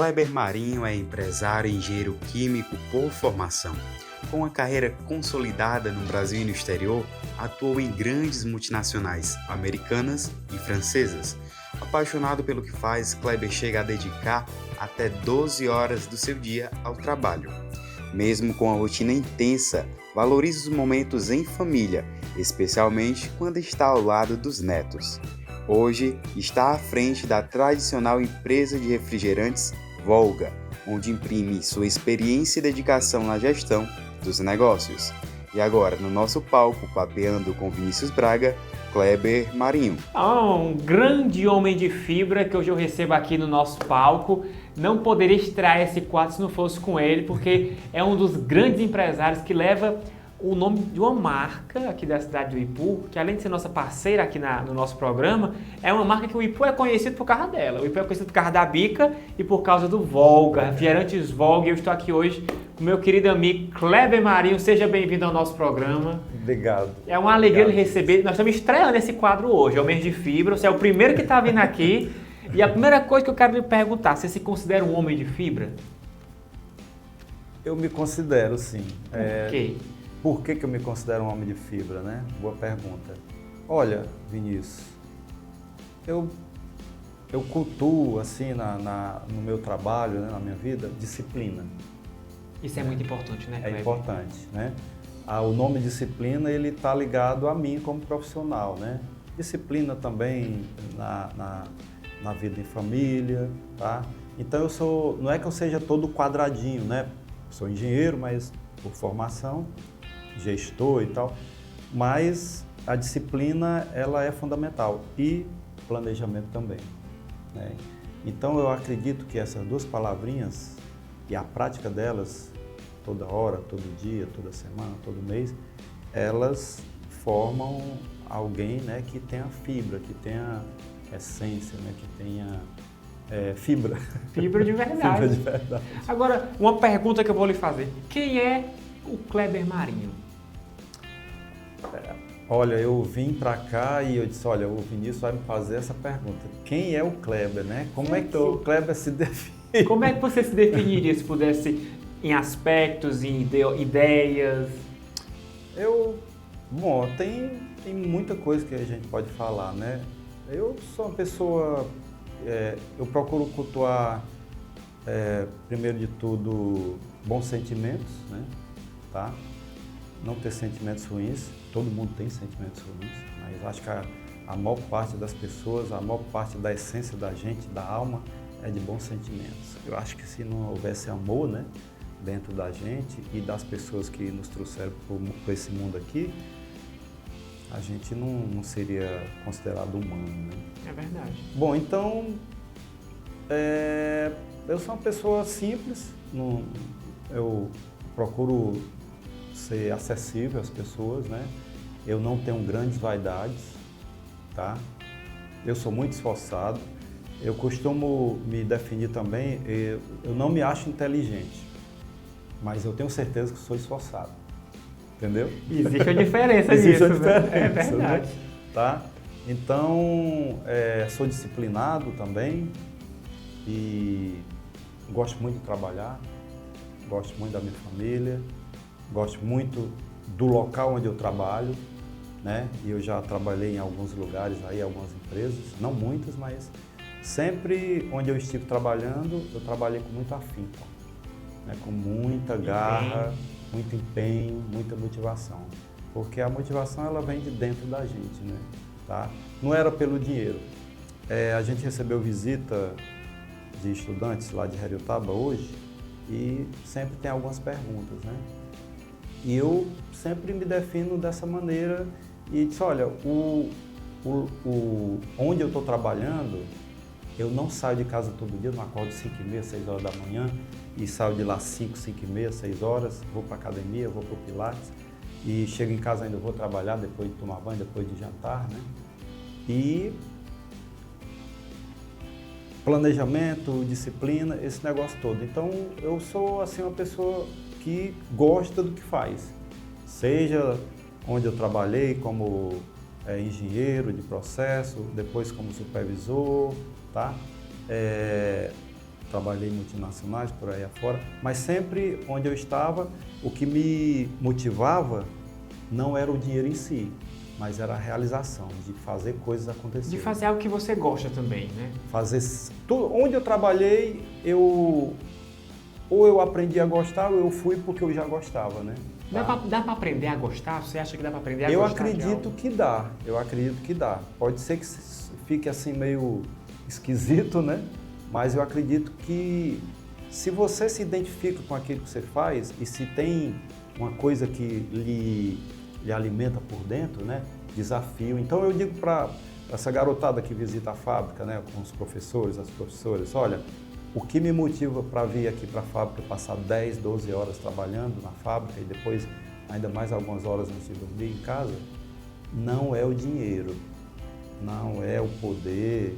Kleber Marinho é empresário e engenheiro químico por formação. Com uma carreira consolidada no Brasil e no exterior, atuou em grandes multinacionais americanas e francesas. Apaixonado pelo que faz, Kleber chega a dedicar até 12 horas do seu dia ao trabalho. Mesmo com a rotina intensa, valoriza os momentos em família, especialmente quando está ao lado dos netos. Hoje está à frente da tradicional empresa de refrigerantes Volga, onde imprime sua experiência e dedicação na gestão dos negócios. E agora, no nosso palco, papeando com Vinícius Braga, Kleber Marinho. Um grande homem de fibra que hoje eu recebo aqui no nosso palco. Não poderia estrear esse quadro se não fosse com ele, porque é um dos grandes empresários que leva o nome de uma marca aqui da cidade do Ipu, que além de ser nossa parceira aqui no nosso programa, é uma marca que o Ipu é conhecido por causa dela. O Ipu é conhecido por causa da Bica e por causa do Volga, refrigerantes Volga. Eu estou aqui hoje com meu querido amigo Kleber Marinho. Seja bem-vindo ao nosso programa. Obrigado. É uma alegria lhe receber. Nós estamos estreando esse quadro hoje, é o mês de fibra. Você é o primeiro que está vindo aqui. E a primeira coisa que eu quero lhe perguntar, você se considera um homem de fibra? Eu me considero, sim. Ok. Por que eu me considero um homem de fibra, né? Boa pergunta. Olha, Vinícius, eu cultuo, assim, no meu trabalho, né, na minha vida, disciplina. Isso é muito importante, né? É importante, né? O nome disciplina, ele está ligado a mim como profissional, né? Disciplina também na vida em família, tá? Então não é que eu seja todo quadradinho, né? Sou engenheiro, mas por formação, gestor e tal, mas a disciplina, ela é fundamental e planejamento também, né? Então eu acredito que essas duas palavrinhas e a prática delas, toda hora, todo dia, toda semana, todo mês, elas formam alguém, né, que tenha fibra, que tenha essência, né, que tenha fibra. Fibra de verdade. Fibra de verdade. Agora, uma pergunta que eu vou lhe fazer. Quem é o Kleber Marinho? Olha, eu vim pra cá e eu disse, olha, o Vinícius vai me fazer essa pergunta. Quem é o Kleber, né? Como é que o Kleber se define? Como é que você se definiria se pudesse, em aspectos, em ideias? Bom, tem muita coisa que a gente pode falar, né? Eu sou uma pessoa, eu procuro cultuar, primeiro de tudo, bons sentimentos, né? Tá? Não ter sentimentos ruins, todo mundo tem sentimentos ruins, mas acho que a maior parte das pessoas, a maior parte da essência da gente, da alma, é de bons sentimentos. Eu acho que se não houvesse amor, né, dentro da gente e das pessoas que nos trouxeram para esse mundo aqui, a gente não seria considerado humano, né? É verdade. Bom, então, eu sou uma pessoa simples, eu procuro ser acessível às pessoas, né? Eu não tenho grandes vaidades, tá? Eu sou muito esforçado. Eu costumo me definir também, eu não me acho inteligente, mas eu tenho certeza que sou esforçado, entendeu? Existe a diferença Existe disso, a diferença, né? É verdade. Né? Tá? Então, sou disciplinado também e gosto muito de trabalhar, gosto muito da minha família, gosto muito do local onde eu trabalho, né? E eu já trabalhei em alguns lugares aí, algumas empresas, não muitas, mas sempre onde eu estive trabalhando, eu trabalhei com muito afinco, né? Com muita garra, muito empenho, muita motivação. Porque a motivação, ela vem de dentro da gente, né? Tá? Não era pelo dinheiro. A gente recebeu visita de estudantes lá de Heriotaba hoje e sempre tem algumas perguntas, né? E eu sempre me defino dessa maneira e disse, olha, onde eu estou trabalhando, eu não saio de casa todo dia, não acordo 5h30, 6 horas da manhã e saio de lá 5, 5h30, 6 horas, vou para a academia, vou para o Pilates e chego em casa ainda vou trabalhar depois de tomar banho, depois de jantar, né? E planejamento, disciplina, esse negócio todo. Então, eu sou assim uma pessoa que gosta do que faz, seja onde eu trabalhei como engenheiro de processo, depois como supervisor, tá? trabalhei em multinacionais por aí afora, mas sempre onde eu estava, o que me motivava não era o dinheiro em si, mas era a realização, de fazer coisas acontecerem. De fazer algo que você gosta também, né? Fazer tudo, onde eu trabalhei, ou eu aprendi a gostar ou eu fui porque eu já gostava, né? Dá pra aprender a gostar? Você acha que dá pra aprender a Eu gostar? acredito que dá, eu acredito que dá. Pode ser que fique assim meio esquisito, né? Mas eu acredito que se você se identifica com aquilo que você faz e se tem uma coisa que lhe alimenta por dentro, né? Desafio. Então eu digo para essa garotada que visita a fábrica, né? Com os professores, as professoras, olha, o que me motiva para vir aqui para a fábrica, passar 10, 12 horas trabalhando na fábrica e depois ainda mais algumas horas antes de dormir em casa, não é o dinheiro, não é o poder,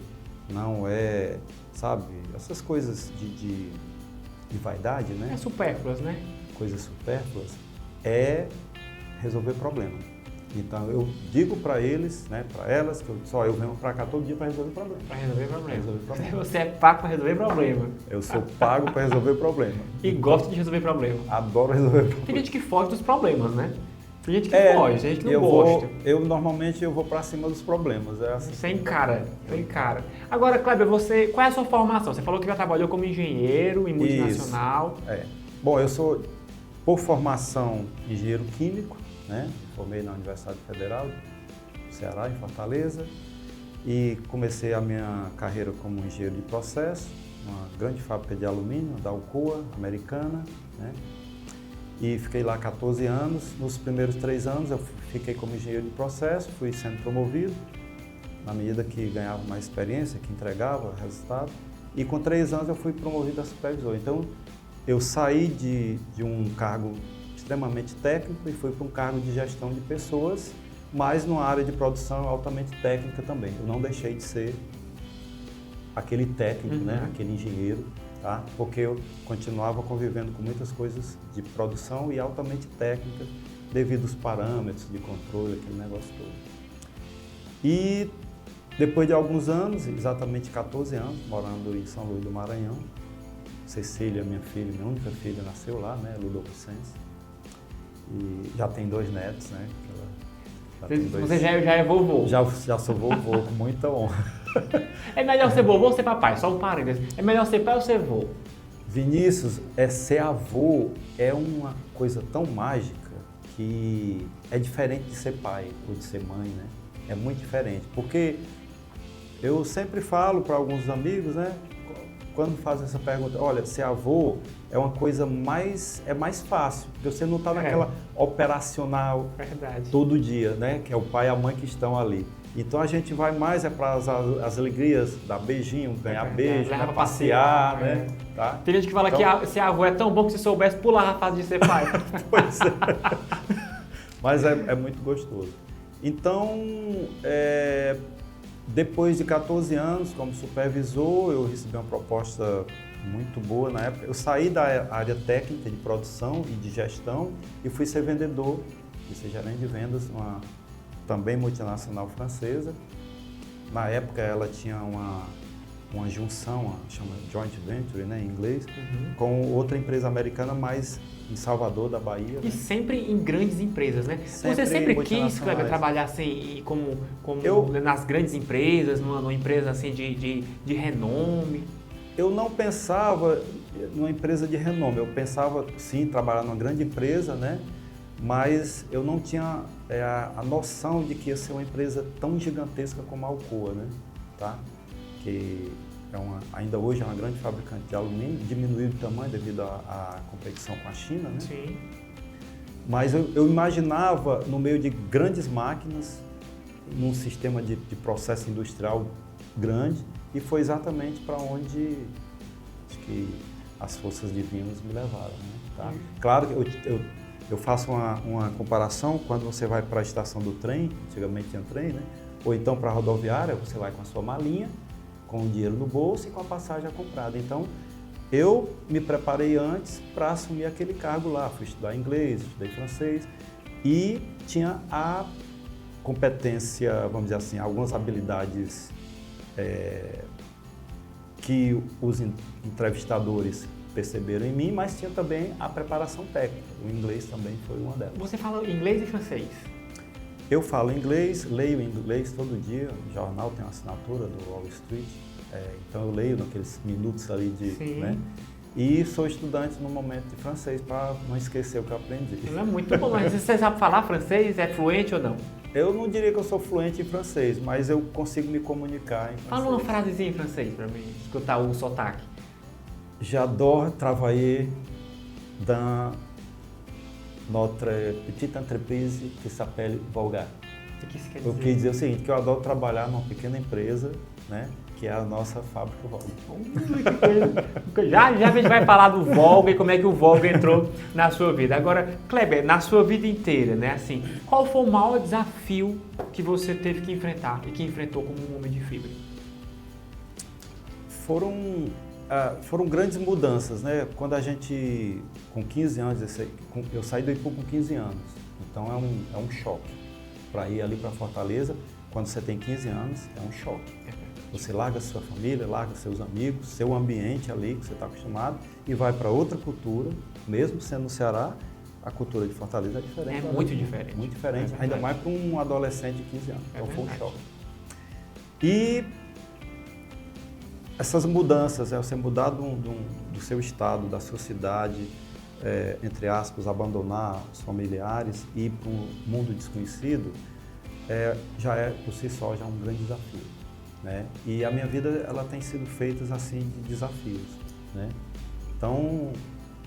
não é, sabe, essas coisas de vaidade, né? É supérfluas, né? Coisas supérfluas, é resolver problema. Então eu digo para eles, né, para elas, que eu venho para cá todo dia para resolver problema. Para resolver problema. Resolver problema. Você é pago para resolver problema. Eu sou pago para resolver problema. E gosta de resolver problema. Adoro resolver problema. Tem gente que foge dos problemas, né? Tem gente que foge, tem gente que não gosta. Normalmente eu vou para cima dos problemas. É assim. Você encara. Agora, Kleber, qual é a sua formação? Você falou que já trabalhou como engenheiro em multinacional. Isso. Bom, eu sou, por formação, engenheiro químico, né? Formei na Universidade Federal do Ceará, em Fortaleza, e comecei a minha carreira como engenheiro de processo, uma grande fábrica de alumínio, da Alcoa, americana, né? E fiquei lá 14 anos. Nos primeiros 3 anos eu fiquei como engenheiro de processo, fui sendo promovido, na medida que ganhava mais experiência, que entregava resultado, e com 3 anos eu fui promovido a supervisor. Então, eu saí de um cargo extremamente técnico e fui para um cargo de gestão de pessoas, mas numa área de produção altamente técnica também. Eu não deixei de ser aquele técnico, né? Aquele engenheiro, tá? Porque eu continuava convivendo com muitas coisas de produção e altamente técnica, devido aos parâmetros de controle, aquele negócio todo. E depois de alguns anos, exatamente 14 anos, morando em São Luís do Maranhão, Cecília, minha filha, minha única filha, nasceu lá, né? Ludovicense. E já tem 2 netos, né? Você já é vovô? Já sou vovô, com muita honra. É melhor ser vovô ou ser papai? Só um parênteses. É melhor ser pai ou ser vô? Vinícius, ser avô é uma coisa tão mágica que é diferente de ser pai ou de ser mãe, né? É muito diferente, porque eu sempre falo para alguns amigos, né? Quando fazem essa pergunta, olha, ser avô é uma coisa mais fácil, porque você não está naquela operacional todo dia, né? Que é o pai e a mãe que estão ali. Então a gente vai mais para as alegrias, dar beijinho, ganhar beijo, né? Passear, né? Tá? Tem gente que fala que ser avô é tão bom que se soubesse pular a fase de ser pai. Pois é. Mas é muito gostoso. Então, depois de 14 anos como supervisor, eu recebi uma proposta muito boa na época. Eu saí da área técnica de produção e de gestão e fui ser vendedor, fui ser gerente de vendas numa também multinacional francesa. Na época ela tinha uma junção, chama joint venture, né, em inglês, com outra empresa americana, mas em Salvador, da Bahia. E sempre em grandes empresas, né? Você sempre quis, Kleber, trabalhar assim, como nas grandes empresas, numa empresa assim de renome? Eu não pensava numa empresa de renome, eu pensava sim trabalhar numa grande empresa, né? Mas eu não tinha a noção de que ia ser uma empresa tão gigantesca como a Alcoa, né? Tá? Que ainda hoje é uma grande fabricante de alumínio, diminuiu de tamanho devido à competição com a China, né? Sim. Mas eu imaginava no meio de grandes máquinas, num sistema de processo industrial grande, e foi exatamente para onde acho que as forças divinas me levaram, né? Tá? Claro que eu faço uma comparação quando você vai para a estação do trem, antigamente tinha trem, né? Ou então para a rodoviária, você vai com a sua malinha, com o dinheiro no bolso e com a passagem comprada. Então, eu me preparei antes para assumir aquele cargo lá. Fui estudar inglês, estudei francês e tinha a competência, vamos dizer assim, algumas habilidades que os entrevistadores perceberam em mim, mas tinha também a preparação técnica. O inglês também foi uma delas. Você fala inglês e francês? Eu falo inglês, leio inglês todo dia. O jornal tem uma assinatura do Wall Street, então eu leio naqueles minutos ali de... Sim. Né? E sou estudante no momento de francês para não esquecer o que eu aprendi. Não é muito bom, mas você sabe falar francês? É fluente ou não? Eu não diria que eu sou fluente em francês, mas eu consigo me comunicar em francês. Fala uma frasezinha em francês para mim escutar o sotaque. J'adore travailler dans notre petite entreprise qui s'appelle Volga. O que isso quer Eu dizer? quis dizer o seguinte, que eu adoro trabalhar numa pequena empresa, né, que é a nossa fábrica Volga. Já a gente vai falar do Volga e como é que o Volga entrou na sua vida. Agora, Kleber, na sua vida inteira, né, assim, qual foi o maior desafio que você teve que enfrentar e que enfrentou como um homem de fibra? Foram grandes mudanças, né? Quando a gente, com 15 anos, eu saí do Ipu com 15 anos, então é um choque. Para ir ali para Fortaleza, quando você tem 15 anos, é um choque. Você larga sua família, larga seus amigos, seu ambiente ali que você está acostumado e vai para outra cultura, mesmo sendo no Ceará, a cultura de Fortaleza é diferente. É muito diferente. Muito diferente, ainda mais para um adolescente de 15 anos. Então foi um choque. E essas mudanças, você mudar do seu estado, da sua cidade, entre aspas, abandonar os familiares e ir para um mundo desconhecido, já é, por si só, já um grande desafio. Né? E a minha vida ela tem sido feita assim de desafios. Né? Então,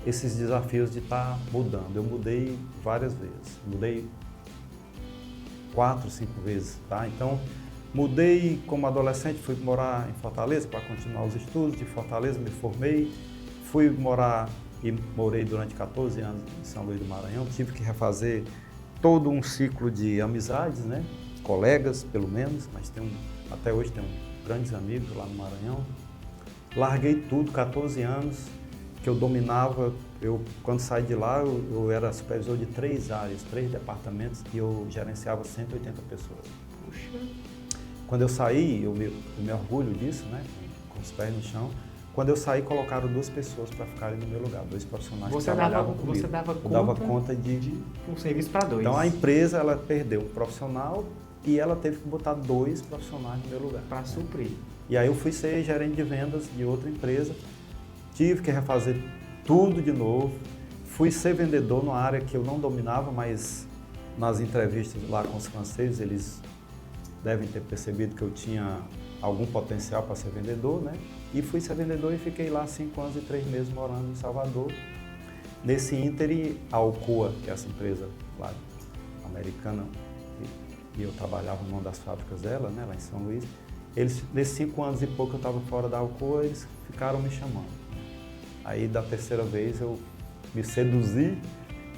esses desafios de estar mudando. Eu mudei várias vezes, mudei 4, 5 vezes. Tá? Então, mudei como adolescente, fui morar em Fortaleza para continuar os estudos. De Fortaleza me formei, fui morar e morei durante 14 anos em São Luís do Maranhão. Tive que refazer todo um ciclo de amizades, né? Colegas pelo menos, mas até hoje tenho grandes amigos lá no Maranhão. Larguei tudo, 14 anos que eu dominava. Quando saí de lá, eu era supervisor de 3 áreas, 3 departamentos e eu gerenciava 180 pessoas. Puxa. Quando eu saí, eu me orgulho disso, né? Com os pés no chão. Quando eu saí, colocaram 2 pessoas para ficarem no meu lugar, 2 profissionais que trabalhavam comigo. Você dava conta? Eu dava conta de um serviço para 2. Então a empresa ela perdeu um profissional e ela teve que botar 2 profissionais no meu lugar. Para suprir. E aí eu fui ser gerente de vendas de outra empresa, tive que refazer tudo de novo, fui ser vendedor numa área que eu não dominava, mas nas entrevistas lá com os franceses, eles devem ter percebido que eu tinha algum potencial para ser vendedor, né? E fui ser vendedor e fiquei lá 5 anos e 3 meses morando em Salvador. Nesse ínterim, a Alcoa, que é essa empresa lá americana, e eu trabalhava numa das fábricas dela, né, lá em São Luís, nesses 5 anos e pouco eu estava fora da Alcoa, eles ficaram me chamando. Aí da terceira vez eu me seduzi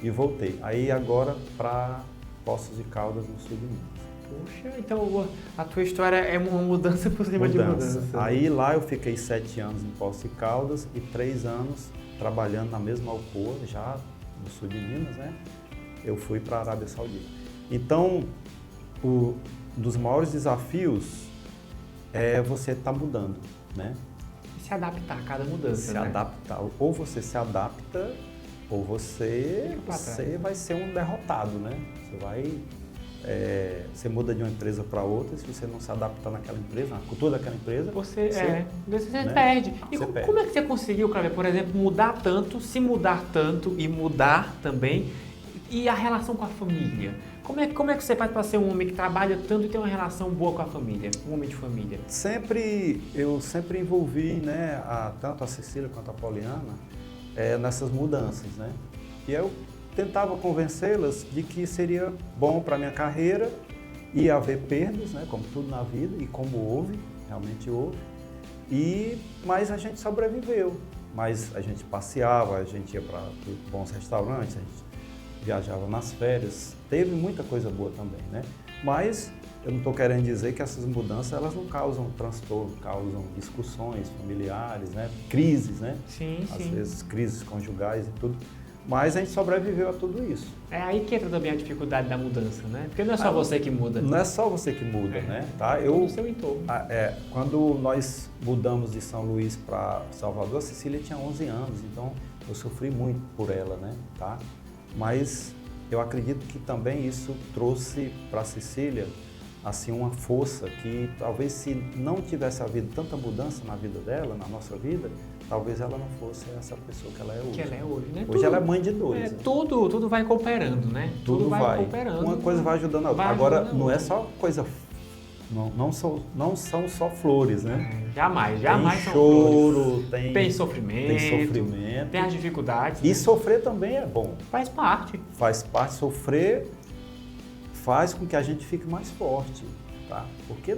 e voltei. Aí agora para Poços de Caldas, no sul de Minas. Poxa, então a tua história é uma mudança por cima de mudança. Aí lá eu fiquei 7 anos em Poços de Caldas e 3 anos trabalhando na mesma Alcoa, já no sul de Minas, né? Eu fui para a Arábia Saudita. Então, um dos maiores desafios é você estar mudando, né? E se adaptar a cada mudança, Se adaptar. Ou você se adapta, ou você vai ser um derrotado, né? Você muda de uma empresa para outra, se você não se adaptar naquela empresa, na cultura daquela empresa, você né? perde. E Você perde. como é que você conseguiu, Kleber, por exemplo, mudar tanto, se mudar tanto e mudar também, e a relação com a família? Como é que você faz para ser um homem que trabalha tanto e tem uma relação boa com a família, um homem de família? Eu sempre envolvi, né, tanto a Cecília quanto a Poliana, nessas mudanças, né? E eu tentava convencê-las de que seria bom para a minha carreira, ia haver perdas, né, como tudo na vida, e como houve, realmente houve, mas a gente sobreviveu. Mas a gente passeava, a gente ia para bons restaurantes, a gente viajava nas férias, teve muita coisa boa também, né? Mas eu não estou querendo dizer que essas mudanças elas não causam transtorno, causam discussões familiares, né? Crises, né? Sim, Às vezes crises conjugais e tudo. Mas a gente sobreviveu a tudo isso. É aí que entra também a dificuldade da mudança, né? Porque não é só você que muda. Não é só você que muda, né? Tá? Todo o seu entorno. Quando nós mudamos de São Luís para Salvador, a Cecília tinha 11 anos, então eu sofri muito por ela, né? Tá? Mas eu acredito que também isso trouxe para a Cecília assim, uma força que talvez se não tivesse havido tanta mudança na vida dela, na nossa vida, talvez ela não fosse essa pessoa que ela é hoje. Que ela é hoje, né? Hoje ela é mãe de dois. É, né? tudo vai cooperando, né? Tudo vai cooperando. Uma coisa vai ajudando a outra. Vai Agora, ajudando a não é outra. só coisa... Não são só flores, né? Jamais Tem são choro, flores. Tem sofrimento. Tem as dificuldades. E né? sofrer também é bom. Faz parte. Faz parte, sofrer faz com que a gente fique mais forte, tá? Porque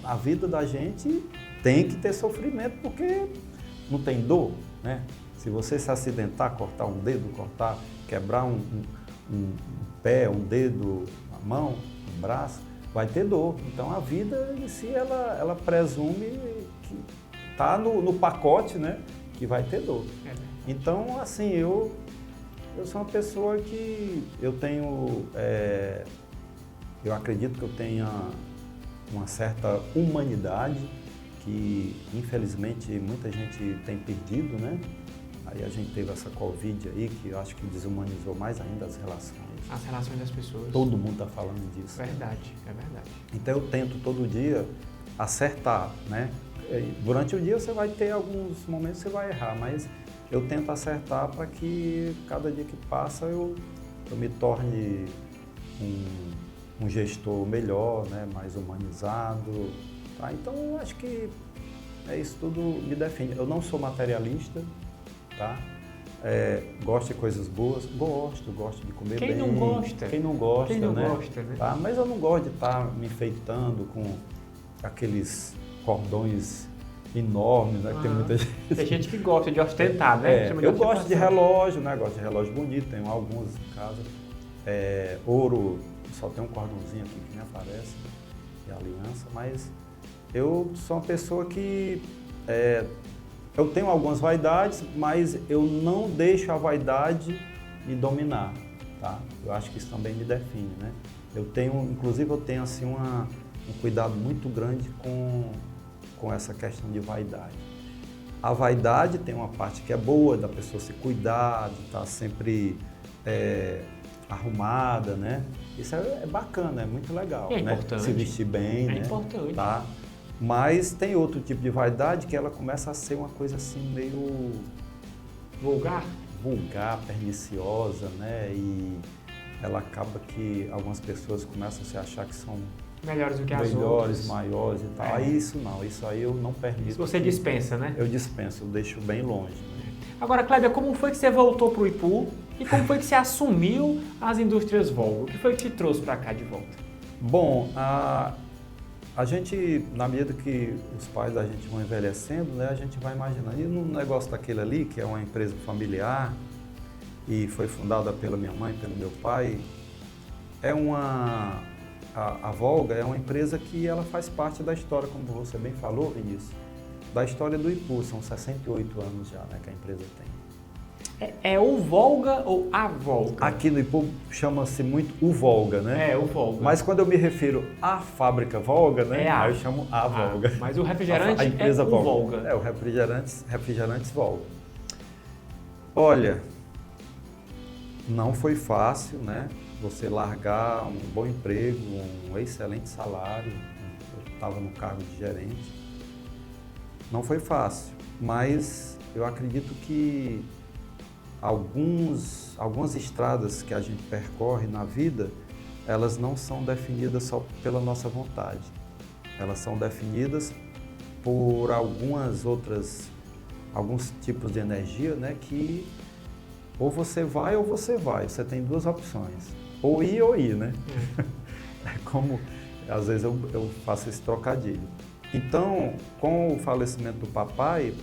a vida da gente tem que ter sofrimento, porque não tem dor, né? Se você se acidentar, cortar um dedo, quebrar um pé, um dedo, uma mão, um braço, vai ter dor. Então a vida em si, ela presume que está no pacote, né? Que vai ter dor. Então, assim, eu sou uma pessoa que eu tenho... eu acredito que eu tenha uma certa humanidade que, infelizmente, muita gente tem perdido, né? Aí a gente teve essa Covid aí, que eu acho que desumanizou mais ainda as relações. As relações das pessoas. Todo mundo está falando disso. Verdade, é verdade. Então eu tento todo dia acertar, né? Durante o dia você vai ter alguns momentos que você vai errar, mas eu tento acertar para que cada dia que passa eu me torne um gestor melhor, né? Mais humanizado. Tá? Então eu acho que isso tudo me define. Eu não sou materialista, tá? Gosto de coisas boas, gosto de comer bem. Quem não gosta? Quem não gosta, Quem não né? gosta, né? Tá? Mas eu não gosto de estar me enfeitando com aqueles cordões enormes, né? Que tem muita gente. Tem gente que gosta de ostentar, né? Eu gosto de relógio, né? Gosto de relógio bonito, tenho alguns em casa. Ouro, só tem um cordãozinho aqui que nem aparece, de aliança, mas eu sou uma pessoa que eu tenho algumas vaidades, mas eu não deixo a vaidade me dominar, tá? Eu acho que isso também me define, né? Inclusive eu tenho assim um cuidado muito grande com essa questão de vaidade. A vaidade tem uma parte que é boa, da pessoa se cuidar, de estar sempre arrumada, né? Isso é bacana, é muito legal, é né? Importante. Se vestir bem, né? É importante. Tá? Mas tem outro tipo de vaidade que ela começa a ser uma coisa assim meio... Vulgar, perniciosa, né? E ela acaba que algumas pessoas começam a se achar que são melhores do que as outras. maiores e tal. Aí isso aí eu não permito. Isso você dispensa, né? Eu dispenso, eu deixo bem longe. Né? Agora, Kleber, como foi que você voltou para o Ipu e como foi que você assumiu as indústrias Volga? O que foi que te trouxe para cá de volta? Bom, a gente, na medida que os pais da gente vão envelhecendo, né, a gente vai imaginando. E num negócio daquele ali, que é uma empresa familiar e foi fundada pela minha mãe, pelo meu pai, a Volga é uma empresa que ela faz parte da história, como você bem falou, Vinícius, da história do Ipu. São 68 anos já, né, que a empresa tem. É o Volga ou a Volga? Aqui no Ipu chama-se muito o Volga, né? O Volga. Mas quando eu me refiro à fábrica Volga, né? Aí eu chamo a Volga. Mas o refrigerante a empresa é o Volga. O refrigerantes Volga. Olha, não foi fácil, né? Você largar um bom emprego, um excelente salário. Eu estava no cargo de gerente. Não foi fácil, mas eu acredito que algumas estradas que a gente percorre na vida, elas não são definidas só pela nossa vontade. Elas são definidas por alguns tipos de energia, né, que ou você vai ou você vai. Você tem duas opções, ou ir, né? É como, às vezes, eu faço esse trocadilho. Então, com o falecimento do papai,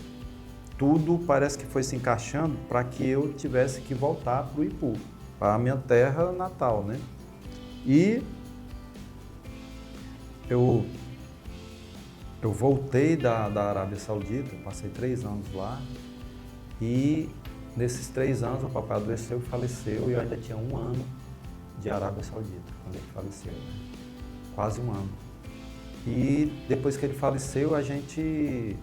tudo parece que foi se encaixando para que eu tivesse que voltar para o Ipu, para a minha terra natal, né? E eu voltei da Arábia Saudita, passei 3 anos lá e nesses 3 anos, o papai adoeceu e faleceu, e eu ainda tinha 1 ano de Arábia Saudita, quando ele faleceu, né? Quase 1 ano. E depois que ele faleceu, a gente,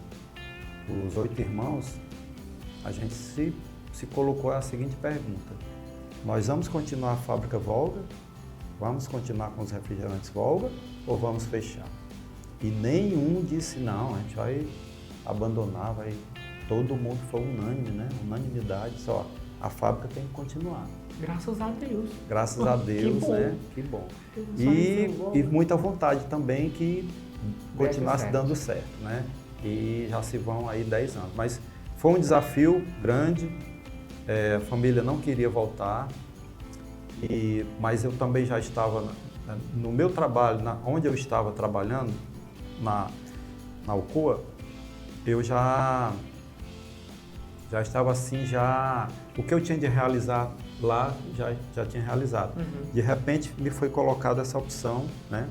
os 8 irmãos, a gente se colocou a seguinte pergunta: nós vamos continuar a fábrica Volga? Vamos continuar com os refrigerantes Volga ou vamos fechar? E nenhum disse não, a gente vai abandonar, vai... Todo mundo foi unânime, né? Unanimidade, só a fábrica tem que continuar. Graças a Deus. Graças a Deus, que bom. né? Que bom. E muita vontade também que continuasse dando certo, né? E já se vão aí 10 anos. Mas foi um desafio grande, a família não queria voltar, mas eu também já estava no meu trabalho, onde eu estava trabalhando, na Alcoa, eu já estava assim, o que eu tinha de realizar lá, já tinha realizado. De repente, me foi colocada essa opção, né?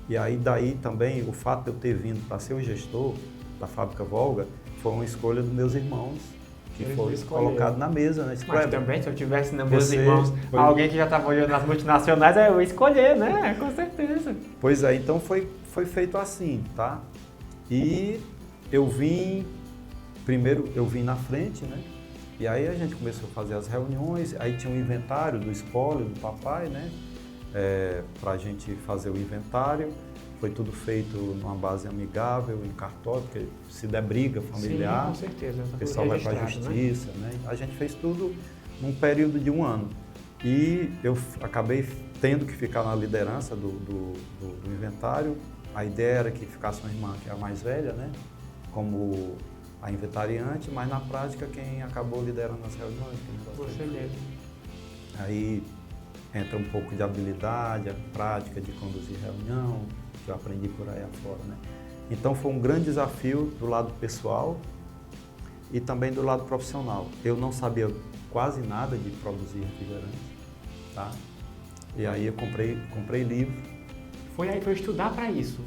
E aí, daí também, o fato de eu ter vindo para ser o gestor da fábrica Volga, foi uma escolha dos meus irmãos, que foi colocado na mesa, né? Mas também, se eu tivesse nos meus irmãos, alguém que já estava olhando nas multinacionais, eu ia escolher, né? Com certeza. Pois é, então foi feito assim, tá? E primeiro eu vim na frente, né? E aí a gente começou a fazer as reuniões, aí tinha um inventário do espólio do papai, né? Para a gente fazer o inventário. Foi tudo feito numa base amigável, em cartório, porque se der briga familiar, sim, com certeza, o pessoal vai para a justiça, né? A gente fez tudo num período de 1 ano. E eu acabei tendo que ficar na liderança do inventário. A ideia era que ficasse uma irmã que é a mais velha, né? Como a inventariante, mas na prática quem acabou liderando as reuniões. Você mesmo. Aí entra um pouco de habilidade, a prática de conduzir reunião, que eu aprendi por aí afora, né? Então foi um grande desafio do lado pessoal e também do lado profissional. Eu não sabia quase nada de produzir refrigerante, tá? E aí eu comprei livro. Foi estudar para isso?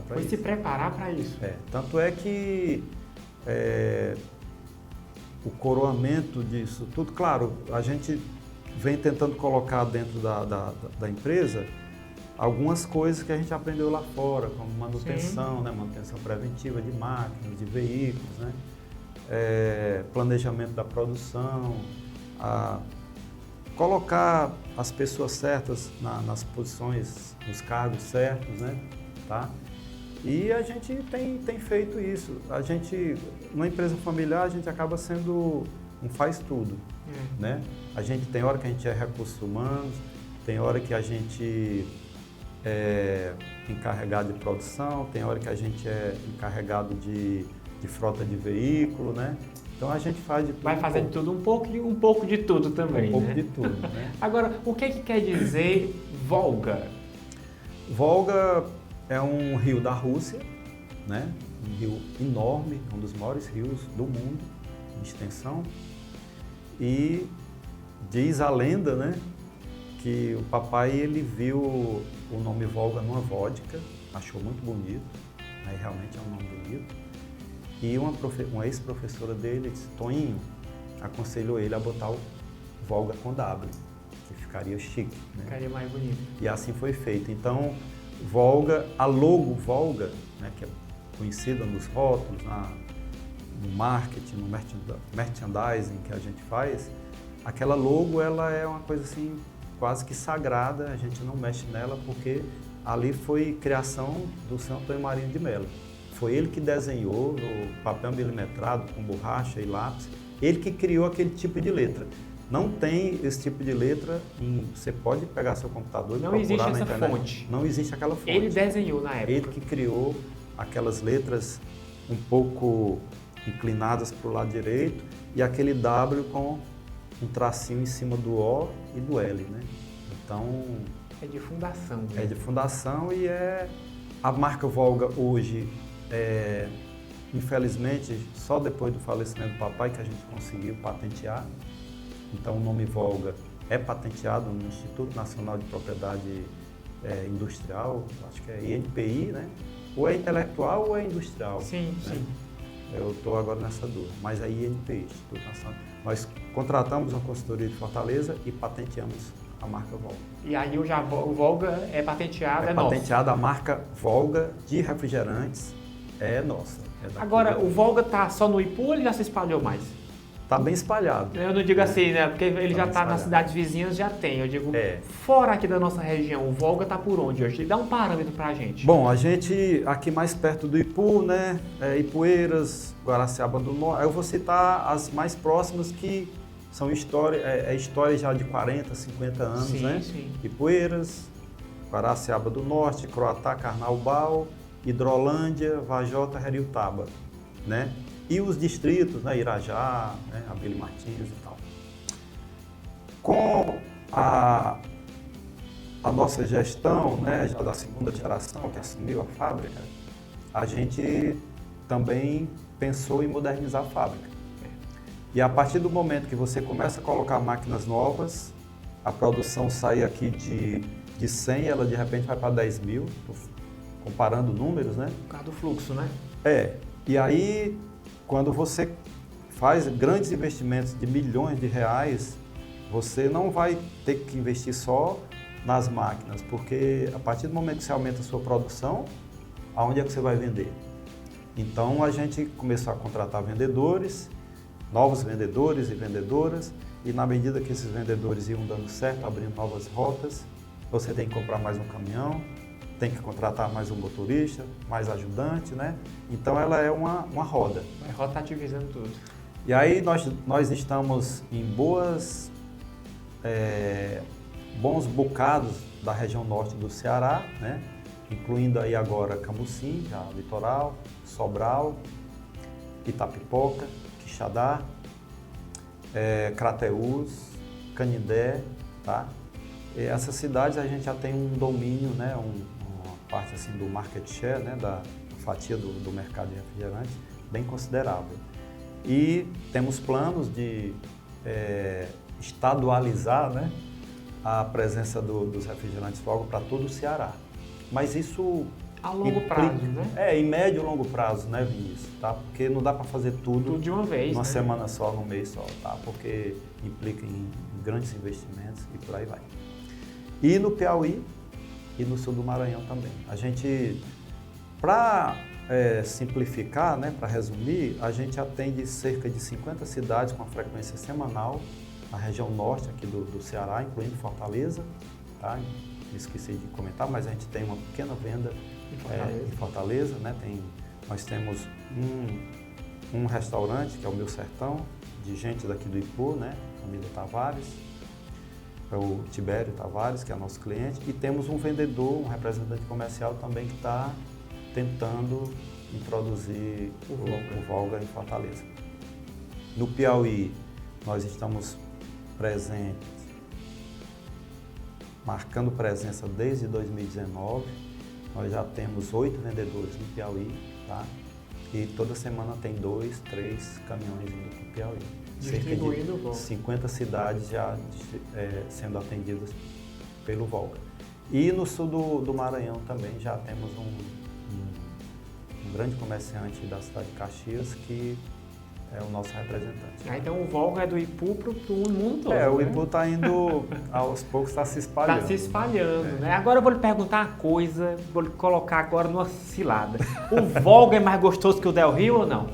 Foi se preparar para isso? Tanto é que o coroamento disso tudo, claro, a gente vem tentando colocar dentro da empresa algumas coisas que a gente aprendeu lá fora, como manutenção, né? Manutenção preventiva de máquinas, de veículos, né? Planejamento da produção, colocar as pessoas certas nas posições, nos cargos certos, né? Tá? E a gente tem feito isso. A gente, numa empresa familiar, a gente acaba sendo um faz-tudo, né? A gente tem hora que a gente é recursos humanos, tem hora que a gente é encarregado de produção, tem hora que a gente é encarregado de frota de veículo, né? Então a gente faz de tudo. Vai fazendo tudo, um pouco de tudo também, Um pouco né? de tudo, né? Agora, o que quer dizer Volga? Volga é um rio da Rússia, né? Um rio enorme, um dos maiores rios do mundo, de extensão. E diz a lenda, né, que o papai ele viu o nome Volga numa vodka, achou muito bonito, aí realmente é um nome bonito. E uma ex-professora dele disse: Toninho, aconselhou ele a botar o Volga com W, que ficaria chique, né? Ficaria mais bonito. E assim foi feito. Então, Volga, a logo Volga, né, que é conhecida nos rótulos, no marketing, no merchandising que a gente faz, aquela logo ela é uma coisa assim quase que sagrada, a gente não mexe nela porque ali foi criação do Sr. Antônio Marinho de Mello. Foi ele que desenhou no papel milimetrado com borracha e lápis, ele que criou aquele tipo de letra. Não tem esse tipo de letra, você pode pegar seu computador e procurar na internet. Não existe essa fonte. Não existe aquela fonte. Ele desenhou na época. Ele que criou aquelas letras um pouco inclinadas para o lado direito e aquele W com um tracinho em cima do O e do L, né? Então... É de fundação. Né? É de fundação e a marca Volga hoje, infelizmente, só depois do falecimento do papai que a gente conseguiu patentear. Então o nome Volga é patenteado no Instituto Nacional de Propriedade Industrial, acho que é INPI, né? Ou é intelectual ou é industrial. Sim, né? sim. Eu estou agora nessa dúvida. Mas a INPI, Instituto Nacional, nós contratamos uma consultoria de Fortaleza e patenteamos a marca Volga. E aí o Volga é patenteado, é nosso. Patenteada a marca Volga de refrigerantes, é nossa. Agora, o Volga tá só no Ipu ou ele já se espalhou mais? Tá bem espalhado. Eu não digo assim, né? Porque ele já bem tá nas espalhado. cidades vizinhas, já tem. Eu digo, É. fora aqui da nossa região, o Volga tá por onde hoje? Dá um parâmetro pra gente. Bom, a gente aqui mais perto do Ipu, né? Ipueiras, Guaraciaba do Norte. Eu vou citar as mais próximas que são histórias já de 40, 50 anos, Sim, né? sim. Ipueiras, Guaraciaba do Norte, Croatá, Carnaubal, Hidrolândia, Vajota, Heriutaba, né? E os distritos, né? Irajá, né? Abílio Martins e tal. Com a nossa gestão, né, já da segunda geração que assumiu a fábrica, a gente também pensou em modernizar a fábrica. E a partir do momento que você começa a colocar máquinas novas, a produção sai aqui de 100, ela de repente vai para 10 mil, comparando números, né? Por causa do fluxo, né? E aí, quando você faz grandes investimentos de milhões de reais, você não vai ter que investir só nas máquinas, porque a partir do momento que você aumenta a sua produção, aonde é que você vai vender? Então, a gente começou a contratar vendedores, novos vendedores e vendedoras, e na medida que esses vendedores iam dando certo, abrindo novas rotas, você tem que comprar mais um caminhão, tem que contratar mais um motorista, mais ajudante, né? Então ela é uma roda. Vai rotativizando tudo. E aí nós estamos em bons bocados da região norte do Ceará, né? Incluindo aí agora Camusim, já litoral, Sobral, Itapipoca, Quixadá, Crateús, Canindé, tá? E essas cidades a gente já tem um domínio, né? Uma parte assim do market share, né? Da fatia do mercado de refrigerantes bem considerável. E temos planos de estadualizar, né? A presença dos refrigerantes Volga para todo o Ceará. Mas isso a longo prazo, né? Em médio e longo prazo, né, Vinícius? Tá? Porque não dá para fazer tudo de uma vez, numa né? semana só, num mês só, tá? Porque implica em grandes investimentos e por aí vai. E no Piauí e no sul do Maranhão também. A gente, para simplificar, né, para resumir, a gente atende cerca de 50 cidades com a frequência semanal na região norte aqui do Ceará, incluindo Fortaleza, tá? Esqueci de comentar, mas a gente tem uma pequena venda em Fortaleza, né? Nós temos um restaurante, que é o Meu Sertão, de gente daqui do Ipu, né? Família Tavares, é o Tibério Tavares, que é nosso cliente, e temos um vendedor, um representante comercial também que está tentando introduzir o Volga em Fortaleza. No Piauí, nós estamos presentes, marcando presença desde 2019. Nós já temos 8 vendedores no Piauí, tá? E toda semana tem 2, 3 caminhões indo para o Piauí. Cerca de 50 cidades já sendo atendidas pelo Volga. E no sul do Maranhão também já temos um grande comerciante da cidade de Caxias que é o nosso representante. Então o Volga é do Ipu para o mundo todo. O Ipu está indo, aos poucos está se espalhando. Está se espalhando, né? Agora eu vou lhe perguntar uma coisa, vou lhe colocar agora numa cilada. O Volga é mais gostoso que o Del Rio ou não?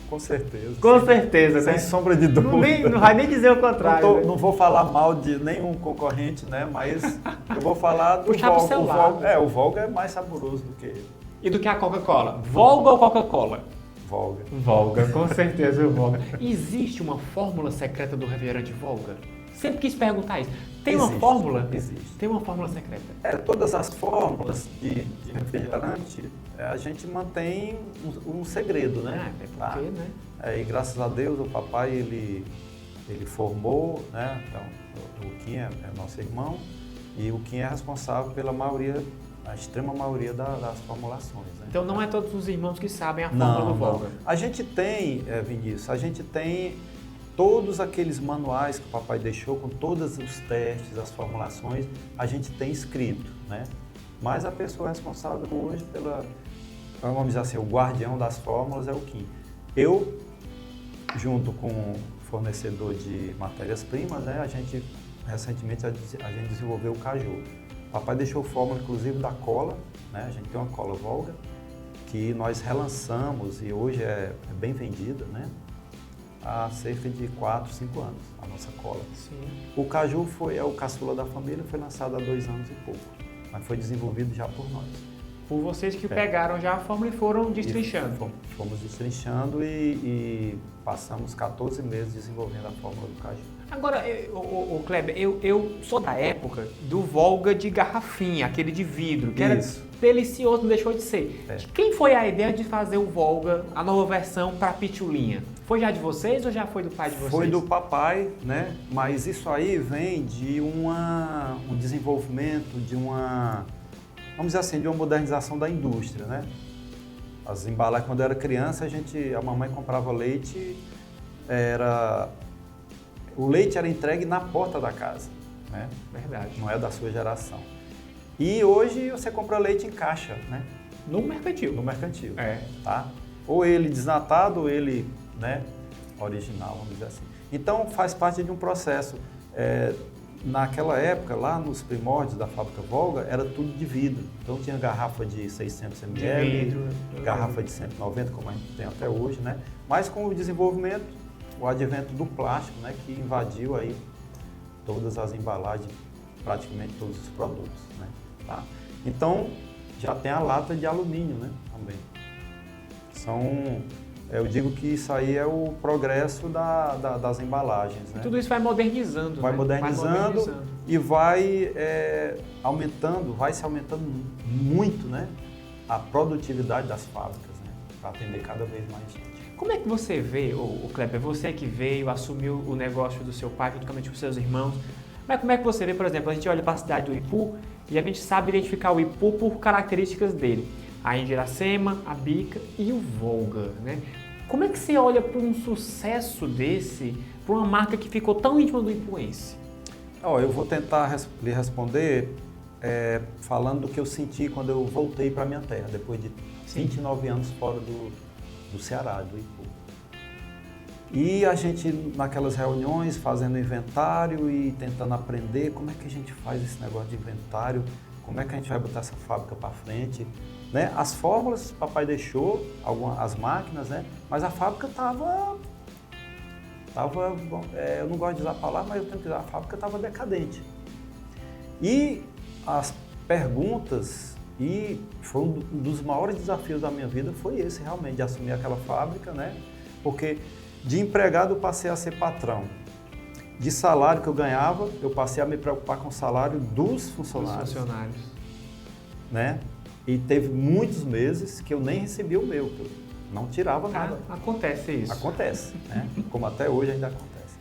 Com certeza. Com certeza, sem né? sombra de dúvida. Não vai nem dizer o contrário. Não vou falar mal de nenhum concorrente, né? Mas eu vou falar do Puxar pro seu lado. O Volga é mais saboroso do que ele. E do que a Coca-Cola? Volga ou Coca-Cola? Volga. Volga, com certeza o Volga. Existe uma fórmula secreta do refrigerante Volga? Sempre quis perguntar isso. Tem uma fórmula? Existe. Tem uma fórmula secreta? Todas as fórmulas de refrigerante, a gente mantém um segredo, né? Até porque, né? E graças a Deus o papai, ele formou, né? Então, o Kim é nosso irmão e o Kim é responsável pela maioria, a extrema maioria das formulações. Né? Então não é todos os irmãos que sabem a fórmula do Volga? Não. A gente tem, Vinícius, a gente tem todos aqueles manuais que o papai deixou com todos os testes, as formulações, a gente tem escrito, né? Mas a pessoa responsável hoje vamos dizer assim, o guardião das fórmulas é o Kim. Eu, junto com o fornecedor de matérias-primas, né, recentemente a gente desenvolveu o caju. O papai deixou fórmula, inclusive, da cola, né? A gente tem uma cola Volga, que nós relançamos e hoje é bem vendida, né? Há cerca de 4, 5 anos, a nossa cola. Sim. O caju é o caçula da família, foi lançado há 2 anos e pouco, mas foi desenvolvido já por nós. Por vocês que pegaram já a fórmula e foram destrinchando. Fomos destrinchando e passamos 14 meses desenvolvendo a fórmula do caju. Agora, Kleber, eu sou da época do Volga de garrafinha, aquele de vidro, que era delicioso, não deixou de ser. De quem foi a ideia de fazer o Volga, a nova versão, para pitulinha? Foi já de vocês ou já foi do pai de vocês? Foi do papai, né? Mas isso aí vem de um desenvolvimento, vamos dizer assim, de uma modernização da indústria, né? As embalagens, quando eu era criança, a mamãe comprava leite, o leite era entregue na porta da casa, né? Verdade. Não é da sua geração. E hoje você compra leite em caixa, né? No mercantil. No mercantil. É. Tá? Ou ele desnatado, ou ele, né, original, vamos dizer assim. Então faz parte de um processo. Naquela época, lá nos primórdios da fábrica Volga, era tudo de vidro. Então tinha garrafa de 600 ml, garrafa de 190, como a gente tem até hoje, né? Mas com o desenvolvimento, o advento do plástico, né, que invadiu aí todas as embalagens, praticamente todos os produtos, né? Tá? Então já tem a lata de alumínio, né, também. Eu digo que isso aí é o progresso das embalagens, né? Tudo isso vai modernizando, vai né? modernizando e vai se aumentando muito, né, a produtividade das fábricas, né, para atender cada vez mais gente. Como é que você vê, o Kleber, você que veio, assumiu o negócio do seu pai juntamente com seus irmãos, mas como é que você vê, por exemplo, a gente olha para a cidade do Ipu e a gente sabe identificar o Ipu por características dele. A Iracema, a Bica e o Volga, né? Como é que você olha para um sucesso desse, para uma marca que ficou tão íntima do ipuense? Eu vou tentar lhe responder falando do que eu senti quando eu voltei para minha terra, depois de 29 anos fora do Ceará, do Ipu. E a gente, naquelas reuniões, fazendo inventário e tentando aprender como é que a gente faz esse negócio de inventário, como é que a gente vai botar essa fábrica para frente, né? As fórmulas o papai deixou, as máquinas, né? Mas a fábrica estava, eu não gosto de usar a palavra, mas eu tenho que usar, a fábrica estava decadente. E as perguntas, e foi um dos maiores desafios da minha vida, foi esse realmente, de assumir aquela fábrica, né? Porque de empregado eu passei a ser patrão. De salário que eu ganhava, eu passei a me preocupar com o salário dos funcionários. Né? E teve muitos meses que eu nem recebia o meu, que eu não tirava nada. Acontece isso. Acontece, né? Como até hoje ainda acontece.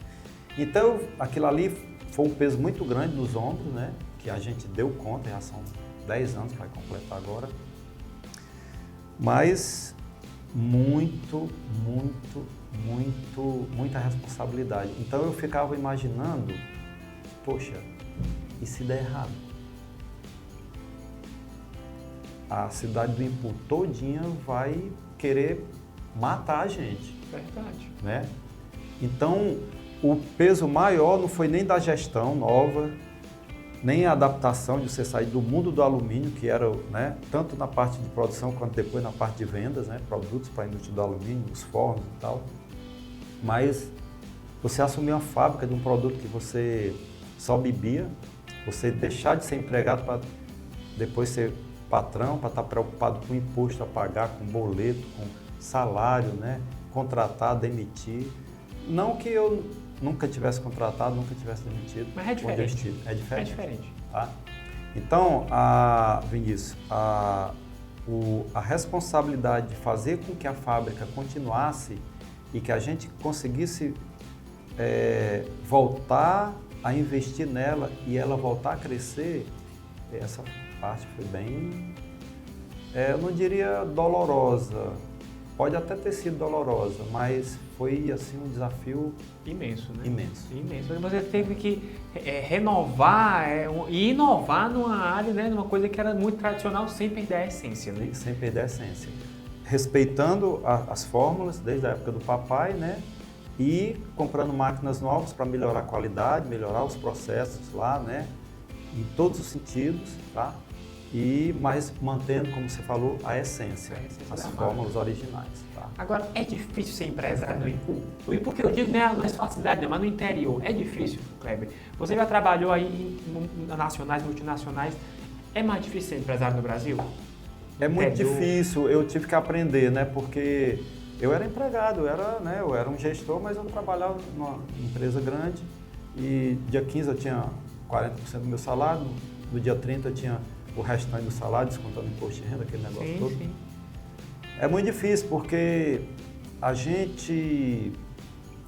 Então, aquilo ali foi um peso muito grande nos ombros, né? Que a gente deu conta, já são 10 anos que vai completar agora. Mas muita responsabilidade. Então eu ficava imaginando, poxa, e se der errado? A cidade do Ipu todinha vai querer matar a gente. Verdade. Né? Então, o peso maior não foi nem da gestão nova, nem a adaptação de você sair do mundo do alumínio, que era, né, tanto na parte de produção quanto depois na parte de vendas, né, produtos para a indústria do alumínio, os fornos e tal. Mas você assumir uma fábrica de um produto que você só bebia, você deixar de ser empregado para depois ser patrão, para estar preocupado com imposto a pagar, com boleto, com salário, né? Contratar, demitir. Não que eu nunca tivesse contratado, nunca tivesse demitido. Mas é diferente. É diferente. É diferente. Tá? Então, Vinícius, a responsabilidade de fazer com que a fábrica continuasse e que a gente conseguisse voltar a investir nela e ela voltar a crescer, essa parte foi bem, eu não diria dolorosa, pode até ter sido dolorosa, mas foi assim um desafio imenso, né? Imenso. Você teve que renovar e inovar numa área, né, numa coisa que era muito tradicional, sem perder a essência, né? Sem perder a essência. respeitando as fórmulas desde a época do papai, né? E comprando máquinas novas para melhorar a qualidade, melhorar os processos lá, né? Em todos os sentidos, tá? Mas mantendo, como você falou, a essência as fórmulas originais. Tá? Agora, é difícil ser empresário no Ipu? O Ipu, que eu digo, não é na sua cidade, mas no interior. É difícil, Kleber. Você já trabalhou aí em nacionais, multinacionais. É mais difícil ser empresário no Brasil? É muito difícil. Eu tive que aprender, né? Porque eu era empregado, eu era um gestor, mas eu trabalhava numa empresa grande. E dia 15 eu tinha 40% do meu salário, no dia 30 eu tinha o restante do salário, descontando imposto de renda, aquele negócio todo. Sim. É muito difícil porque a gente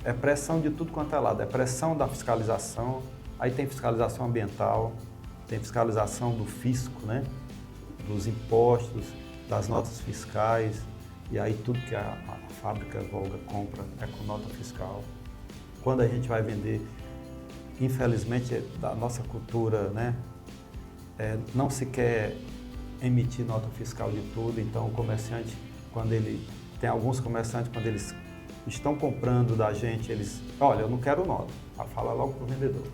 é pressão de tudo quanto é lado. É pressão da fiscalização, aí tem fiscalização ambiental, tem fiscalização do fisco, né? Dos impostos, das notas fiscais, e aí tudo que a fábrica Volga compra é com nota fiscal. Quando a gente vai vender, infelizmente, da nossa cultura, né? Não se quer emitir nota fiscal de tudo, então o comerciante, tem alguns comerciantes, quando eles estão comprando da gente, eles, olha, eu não quero nota, fala logo para o vendedor.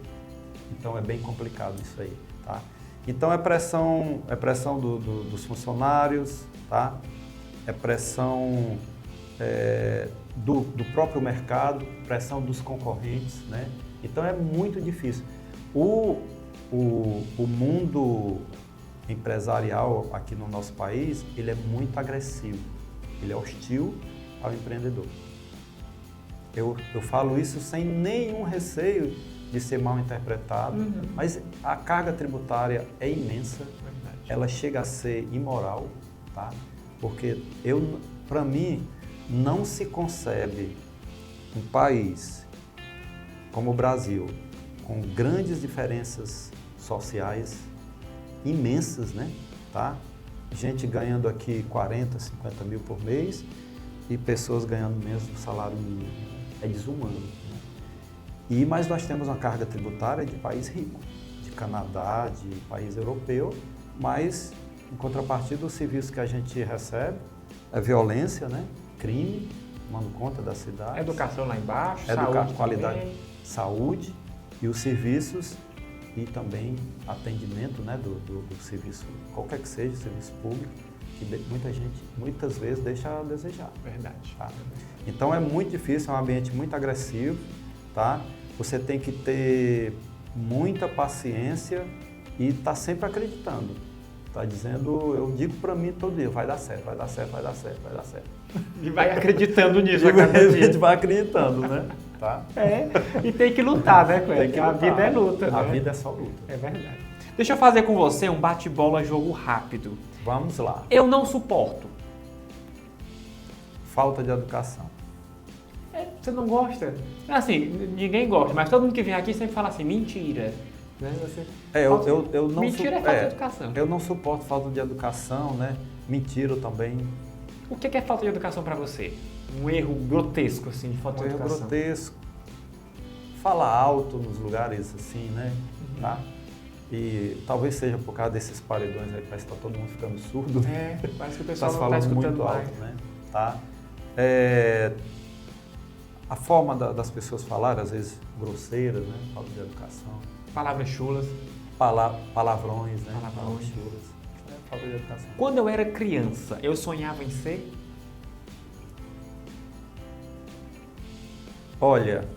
Então é bem complicado isso aí, tá? Então é pressão dos funcionários, tá? É pressão do próprio mercado, pressão dos concorrentes, né? Então é muito difícil. O mundo empresarial aqui no nosso país, ele é muito agressivo, ele é hostil ao empreendedor. Eu falo isso sem nenhum receio de ser mal interpretado, mas a carga tributária é imensa, ela chega a ser imoral, tá? Porque para mim, não se concebe um país como o Brasil, com grandes diferenças sociais imensas, né? Tá? Gente ganhando aqui 40, 50 mil por mês e pessoas ganhando menos do salário mínimo. É desumano. Né? Mas nós temos uma carga tributária de país rico, de Canadá, de país europeu, mas em contrapartida o serviço que a gente recebe é violência, né? Crime, tomando conta da cidade. Educação lá embaixo, saúde qualidade, também. Saúde e os serviços e também atendimento, né, do serviço, qualquer que seja, serviço público, que muitas vezes deixa a desejar. Verdade. Tá? Então é muito difícil, é um ambiente muito agressivo, tá? Você tem que ter muita paciência e estar sempre acreditando. Tá dizendo, eu digo para mim todo dia, vai dar certo, vai dar certo, vai dar certo, vai dar certo. E vai acreditando nisso a cada dia. A gente vai acreditando, né? Tá? E tem que lutar, né, Cleber? Porque a vida é luta, né? A vida é só luta. É verdade. Deixa eu fazer com você um bate-bola, jogo rápido. Vamos lá. Eu não suporto. Falta de educação. Você não gosta? Assim, ninguém gosta, mas todo mundo que vem aqui sempre fala assim, mentira. Né? Eu não mentira é falta de educação. Eu não suporto falta de educação, né? Mentira também. O que é falta de educação para você? Um erro grotesco, assim, de falta de educação? Um erro grotesco. Falar alto nos lugares, assim, né? Tá? E talvez seja por causa desses paredões aí, parece que está todo mundo ficando surdo. Parece que o pessoal não está escutando muito mais. Alto, né? Tá? A forma das pessoas falarem, às vezes grosseiras, né? Falta de educação. Palavras chulas. Palavrões, né? Palavrões chulas. Falta de educação. Quando eu era criança, eu sonhava em ser? Olha,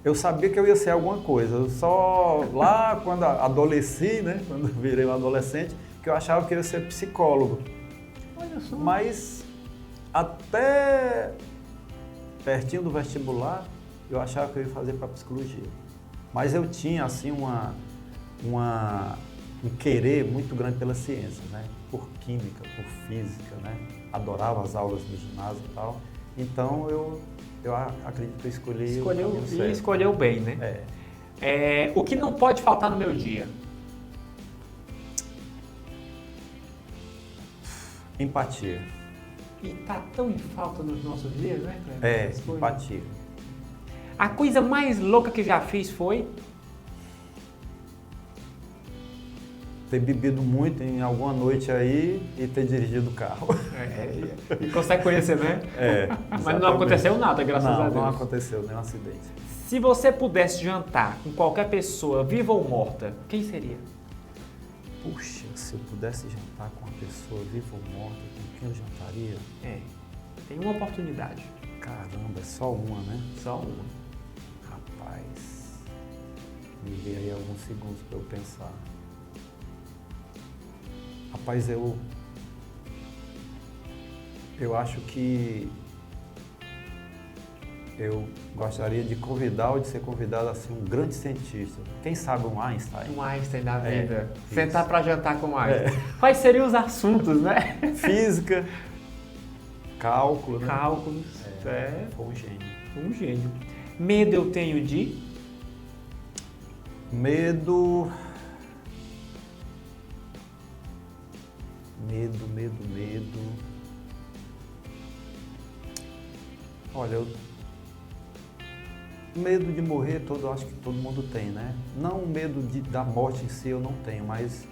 eu sabia que eu ia ser alguma coisa. Eu só lá quando adolesci, né? Quando virei um adolescente, que eu achava que eu ia ser psicólogo. Olha só. Mas até pertinho do vestibular, eu achava que eu ia fazer para psicologia. Mas eu tinha assim um querer muito grande pela ciência, né? Por química, por física, né? Adorava as aulas do ginásio e tal. Então eu acredito que eu escolheu bem, né? O que não pode faltar no meu dia? Empatia. E tá tão em falta nos nossos dias, né, Cleber? Empatia. A coisa mais louca que já fiz foi? ter bebido muito em alguma noite aí e ter dirigido o carro. E consegue conhecer, né? Mas não aconteceu nada, graças a Deus. Não aconteceu nenhum acidente. Se você pudesse jantar com qualquer pessoa, viva ou morta, quem seria? Puxa, se eu pudesse jantar com uma pessoa viva ou morta, com quem eu jantaria? Tem uma oportunidade. Caramba, é só uma, né? Só uma. Rapaz, me dê aí alguns segundos para eu pensar. Rapaz, eu acho que eu gostaria de convidar ou de ser convidado a ser um grande cientista. Quem sabe um Einstein? Um Einstein da vida. Isso. Sentar para jantar com o Einstein. Quais seriam os assuntos, né? Física, cálculo, né? Cálculos. Foi um gênio. Um gênio. Medo eu tenho de? Medo. Olha, medo de morrer, acho que todo mundo tem, né? Não o medo da morte em si eu não tenho, mas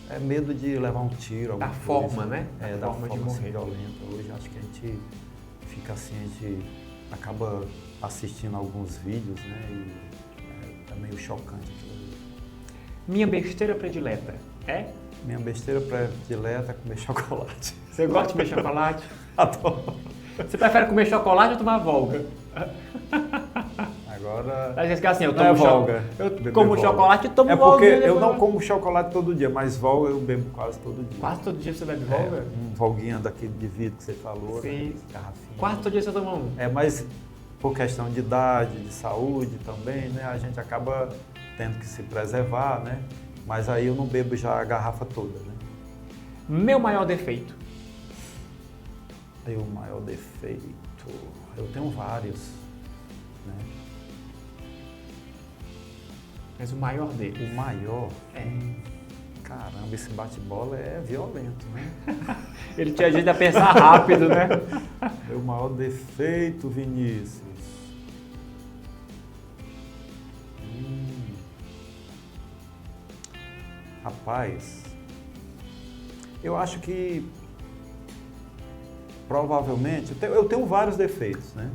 é medo de levar um tiro, alguma Da coisa. forma, né? Da forma de assim, morrer. violenta. Hoje acho que a gente fica assim, a gente acaba assistindo alguns vídeos, né? E é meio chocante aquilo ali. Minha besteira predileta é? Minha besteira predileta é comer chocolate. Você gosta de comer chocolate? Adoro. Você prefere comer chocolate ou tomar Volga? Agora. Às vezes que assim, eu não é tomo Volga. Eu como chocolate e tomo É Volga. porque eu não como chocolate todo dia, mas Volga eu bebo quase todo dia. Quase todo dia você bebe Volga? Um Volguinha daquele de vidro que você falou. Sim. Né? Garrafinha. Quase todo dia você toma um. Mas por questão de idade, de saúde também, né? A gente acaba tendo que se preservar, né? Mas aí eu não bebo já a garrafa toda, né? Meu maior defeito? O maior defeito... Eu tenho vários, né? Mas o maior dele? O maior? Caramba, esse bate-bola é violento, né? Ele te ajuda a pensar rápido, né? Meu maior defeito, Vinícius. Rapaz, eu acho que provavelmente, eu tenho vários defeitos, né?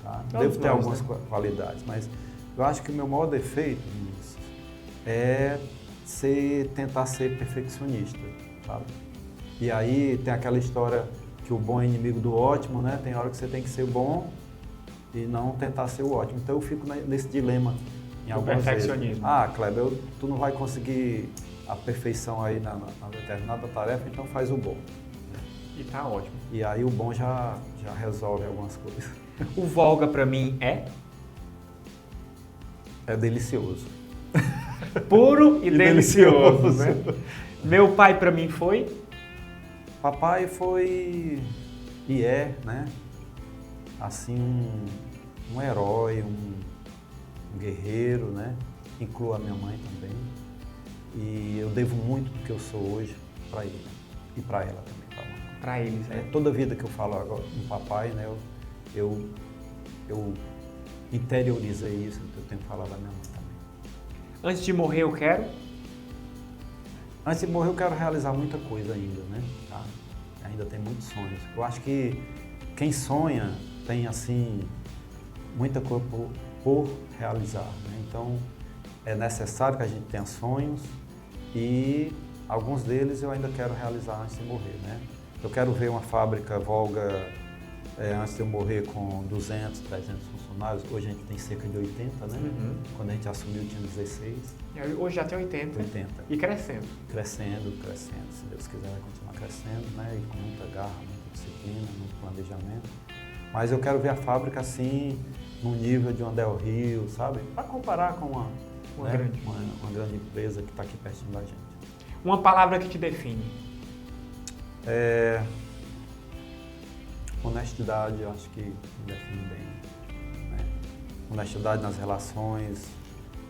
Tá? Devo ter algumas qualidades, mas eu acho que o meu maior defeito, Vinícius, é tentar ser perfeccionista, sabe? E aí tem aquela história que o bom é inimigo do ótimo, né? Tem hora que você tem que ser bom e não tentar ser o ótimo. Então eu fico nesse dilema em algumas vezes. Perfeccionismo. Kleber, tu não vai conseguir a perfeição aí na determinada tarefa, então faz o bom. E tá ótimo. E aí o bom já resolve algumas coisas. O Volga pra mim é? É delicioso. Puro e delicioso, né? Meu pai pra mim foi? Papai foi e é, né? Assim, um herói, um guerreiro, né? Incluo a minha mãe também. E eu devo muito do que eu sou hoje para ele e para ela também. Para eles, né? Toda vida que eu falo agora no papai, né? Eu interiorizei isso, eu tenho que falar da minha mãe também. Antes de morrer eu quero? Antes de morrer eu quero realizar muita coisa ainda, né? Tá? Ainda tem muitos sonhos. Eu acho que quem sonha tem, assim, muita coisa por realizar, né? Então, é necessário que a gente tenha sonhos e alguns deles eu ainda quero realizar antes de morrer, né? Eu quero ver uma fábrica Volga antes de eu morrer com 200, 300 funcionários. Hoje a gente tem cerca de 80, né? Uhum. Quando a gente assumiu tinha 16. Hoje já tem 80. 80. E crescendo. Crescendo. Se Deus quiser vai continuar crescendo, né? E com muita garra, muita disciplina, muito planejamento. Mas eu quero ver a fábrica assim, no nível de uma Del Rio, sabe? Para comparar com uma grande empresa que está aqui pertinho da gente. Uma palavra que te define? Honestidade, eu acho que me define bem, né? Honestidade nas relações,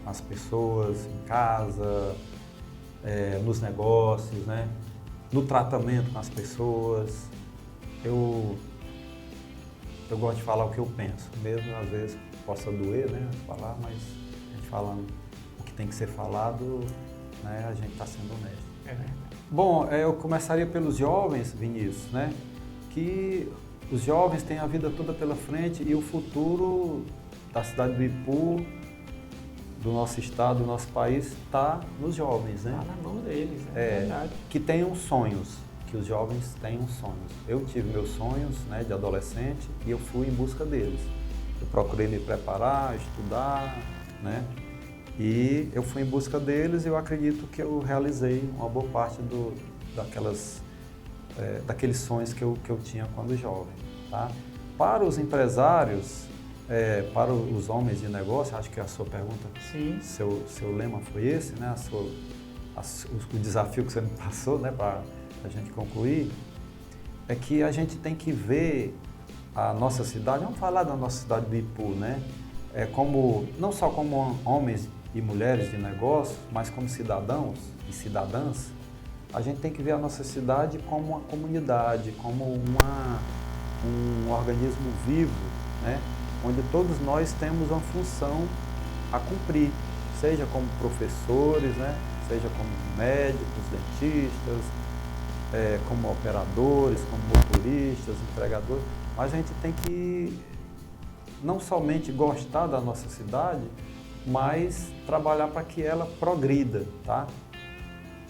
com as pessoas, em casa, nos negócios, né? No tratamento com as pessoas. Eu gosto de falar o que eu penso, mesmo às vezes possa doer, né? Falar, mas a gente falando o que tem que ser falado, né? A gente está sendo honesto. verdade. Bom, eu começaria pelos jovens, Vinícius, né? Que os jovens têm a vida toda pela frente e o futuro da cidade do Ipu, do nosso estado, do nosso país, está nos jovens, né? Está na mão deles, é verdade. Que tenham sonhos, que os jovens tenham sonhos. Eu tive meus sonhos, né, de adolescente e eu fui em busca deles. Eu procurei me preparar, estudar, né? E eu fui em busca deles e eu acredito que eu realizei uma boa parte daqueles sonhos que eu tinha quando jovem, tá? Para os empresários, para os homens de negócio, acho que a sua pergunta, seu lema foi esse, né? O desafio que você me passou, né, para a gente concluir, é que a gente tem que ver a nossa cidade, vamos falar da nossa cidade do Ipu, né? Não só como homens e mulheres de negócio, mas como cidadãos e cidadãs, a gente tem que ver a nossa cidade como uma comunidade, como um organismo vivo, né? Onde todos nós temos uma função a cumprir, seja como professores, né? Seja como médicos, dentistas, como operadores, como motoristas, entregadores, mas a gente tem que não somente gostar da nossa cidade, mas trabalhar para que ela progrida, tá?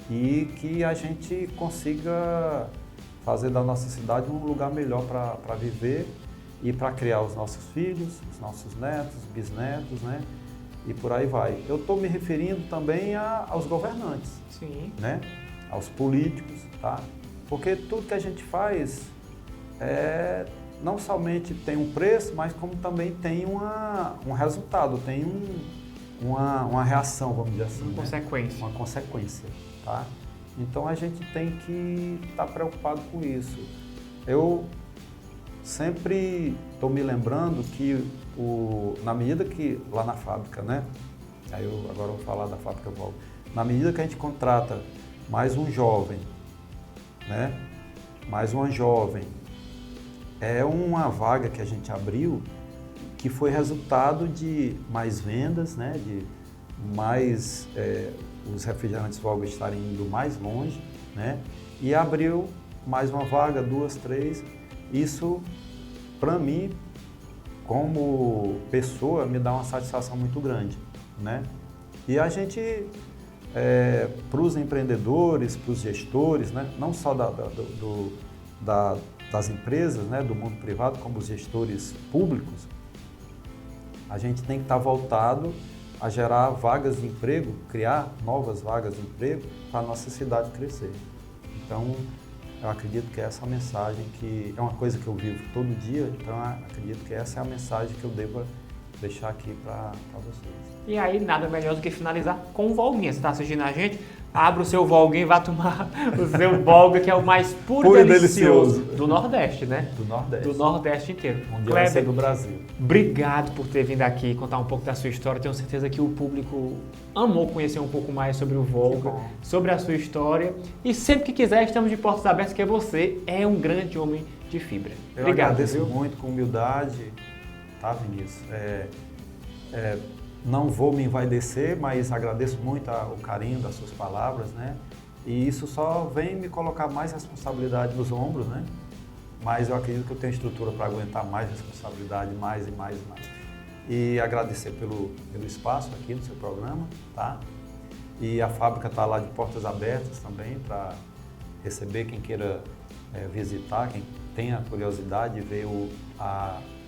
E que a gente consiga fazer da nossa cidade um lugar melhor para viver e para criar os nossos filhos, os nossos netos, bisnetos, né? E por aí vai. Eu estou me referindo também aos governantes, Sim. né? Aos políticos, tá? Porque tudo que a gente faz não somente tem um preço, mas como também tem um resultado, tem uma reação, vamos dizer assim. Uma consequência. Uma consequência, tá? Então a gente tem que estar preocupado com isso. Eu sempre estou me lembrando que na medida que lá na fábrica, né? Aí agora eu vou falar da fábrica Volga. Na medida que a gente contrata mais um jovem, né? Mais uma jovem, é uma vaga que a gente abriu que foi resultado de mais vendas, né? De mais os refrigerantes Volga estarem indo mais longe, né? E abriu mais uma vaga, 2, 3. Isso, para mim, como pessoa, me dá uma satisfação muito grande, né? E a gente, para os empreendedores, para os gestores, né? Não só das empresas, né? Do mundo privado, como os gestores públicos, a gente tem que estar voltado a gerar vagas de emprego, criar novas vagas de emprego para a nossa cidade crescer. Então, eu acredito que essa é a mensagem que é uma coisa que eu vivo todo dia, então eu acredito que essa é a mensagem que eu devo deixar aqui para vocês. E aí, nada melhor do que finalizar com o Volguinha. Você está assistindo a gente? Abra o seu Volguinha e vá tomar o seu Volga, que é o mais puro e delicioso do Nordeste, né? Do Nordeste. Do Nordeste inteiro. Onde vai ser do Brasil. Obrigado por ter vindo aqui contar um pouco da sua história. Tenho certeza que o público amou conhecer um pouco mais sobre o Volga, sobre a sua história. E sempre que quiser, estamos de portas abertas, porque você é um grande homem de fibra. Eu Obrigado, agradeço muito, com humildade, tá, Vinícius? Não vou me envaidecer, mas agradeço muito o carinho das suas palavras, né? E isso só vem me colocar mais responsabilidade nos ombros, né? Mas eu acredito que eu tenho estrutura para aguentar mais responsabilidade, mais e mais e mais. E agradecer pelo espaço aqui no seu programa, tá? E a fábrica está lá de portas abertas também para receber quem queira visitar, quem tenha curiosidade de ver o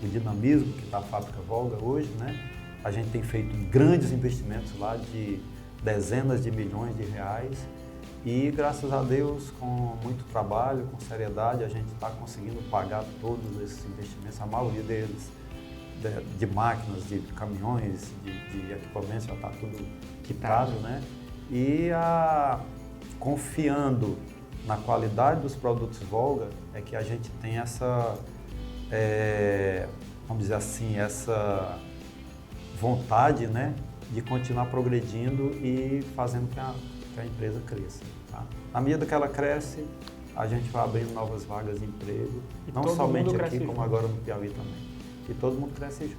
dinamismo que está a fábrica Volga hoje, né? A gente tem feito grandes investimentos lá de dezenas de milhões de reais e, graças a Deus, com muito trabalho, com seriedade, a gente está conseguindo pagar todos esses investimentos, a maioria deles de máquinas, de caminhões, de equipamentos, já está tudo quitado, né? E confiando na qualidade dos produtos Volga, é que a gente tem essa, vamos dizer assim, essa vontade, né, de continuar progredindo e fazendo que a empresa cresça. Tá? Na medida que ela cresce, a gente vai abrindo novas vagas de emprego, e não somente aqui, junto, como agora no Piauí também. E todo mundo cresce junto.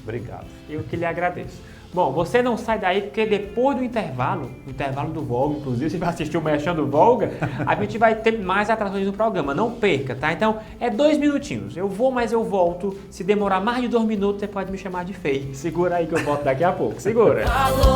Obrigado. Eu que lhe agradeço. Bom, você não sai daí porque depois do intervalo do Volga, inclusive você vai assistir o Merchan do Volga, a gente vai ter mais atrações no programa, não perca, tá? Então, é 2 minutinhos, eu vou, mas eu volto, se demorar mais de 2 minutos, você pode me chamar de feio. Segura aí que eu volto daqui a pouco, segura!